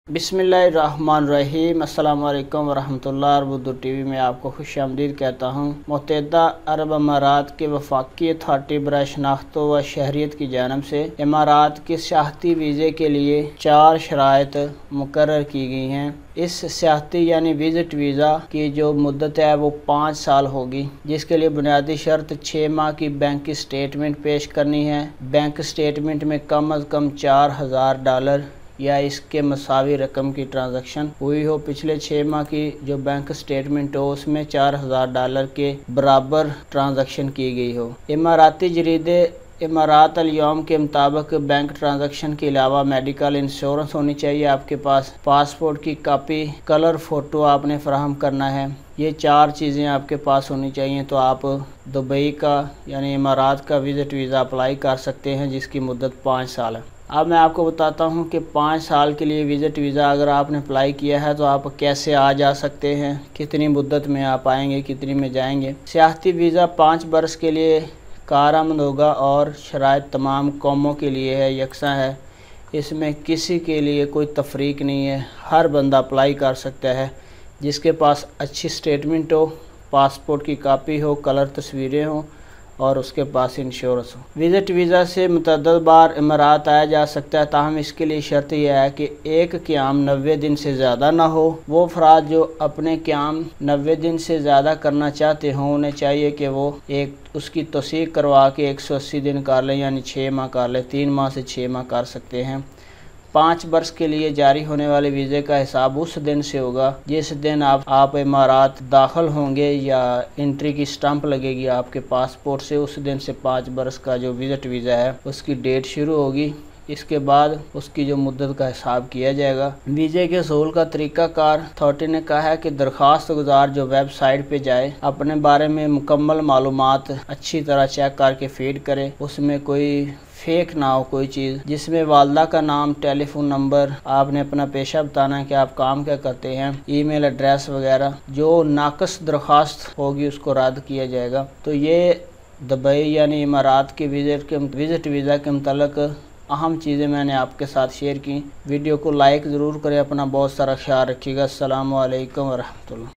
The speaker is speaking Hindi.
बिस्मिल्लाहिर्रहमानिर्रहीम। अस्सलाम वालेकुम वरहमतुल्लाह। बुद्दू टीवी में आपको खुशामदीद कहता हूँ। मुत्तहिदा अरब अमारात के वफाकी अथॉरिटी बराए शनाख्त व शहरियत की जानब से इमारात के सियाहती वीज़े के लिए 4 शराइत मुकर्रर की गई हैं। इस सियाहती यानी विज़िट वीज़ा की जो मुद्दत है वो 5 साल होगी, जिसके लिए बुनियादी शर्त 6 माह की बैंक की स्टेटमेंट पेश करनी है। बैंक स्टेटमेंट में कम अज़ कम $4000 या इसके मसावी रकम की ट्रांजैक्शन हुई हो। पिछले 6 माह की जो बैंक स्टेटमेंट हो उसमें $4000 के बराबर ट्रांजैक्शन की गई हो। इमाराती जरीदे इमारात अल यौम के मुताबिक बैंक ट्रांजैक्शन के अलावा मेडिकल इंश्योरेंस होनी चाहिए आपके पास। पासपोर्ट की कापी, कलर फ़ोटो आपने फराहम करना है। ये 4 चीज़ें आपके पास होनी चाहिए तो आप दुबई का यानी इमारात का विज़िट वीज़ा अप्लाई कर सकते हैं, जिसकी मुद्दत 5 साल है। अब मैं आपको बताता हूँ कि 5 साल के लिए विज़िट वीज़ा अगर आपने अप्लाई किया है तो आप कैसे आ जा सकते हैं, कितनी मुद्दत में आप आएंगे, कितनी में जाएंगे। सियाहती वीज़ा 5 बरस के लिए कारआमद होगा और शराइत तमाम कौमों के लिए है, यकसा है। इसमें किसी के लिए कोई तफरीक नहीं है, हर बंदा अप्लाई कर सकता है जिसके पास अच्छी स्टेटमेंट हो, पासपोर्ट की कापी हो, कलर तस्वीरें हों और उसके पास इंश्योरेंस हो। विज़िट वीज़ा से मुतअद्दिद बार इमारात आया जा सकता है, ताहम इसके लिए शर्त यह है कि एक क़याम 90 दिन से ज़्यादा ना हो। वो अफराद जो अपने क़याम 90 दिन से ज़्यादा करना चाहते हों उन्हें चाहिए कि वो उसकी तौसीक़ करवा के 180 दिन कर लें, यानी 6 माह कर लें। 3 माह से 6 माह कर सकते हैं। 5 वर्ष के लिए जारी होने वाले वीज़े का हिसाब उस दिन से होगा जिस दिन आप इमारात दाखिल होंगे या एंट्री की स्टंप लगेगी आपके पासपोर्ट से, उस दिन से 5 वर्ष का जो विज़िट वीज़ा है उसकी डेट शुरू होगी। इसके बाद उसकी जो मुद्दत का हिसाब किया जाएगा। वीज़े के हसूल का तरीक़ाकार अथॉरिटी ने कहा है कि दरख्वास्त गुजार जो वेबसाइट पे जाए, अपने बारे में मुकम्मल मालूमात अच्छी तरह चेक करके फीड करे, उसमें कोई फेक ना हो कोई चीज़, जिसमें वालदा का नाम, टेलीफोन नंबर, आपने अपना पेशा बताना है कि आप काम क्या करते हैं, ईमेल एड्रेस वगैरह। जो नाकस दरख्वास्त होगी उसको रद्द किया जाएगा। तो ये दुबई यानी इमारात के विज़िट वीज़ा के मुतल्लिक़ अहम चीज़ें मैंने आपके साथ शेयर की। वीडियो को लाइक ज़रूर करें। अपना बहुत सारा ख्याल रखिएगा। अस्सलामु अलैकुम वरहमतुल्लाह।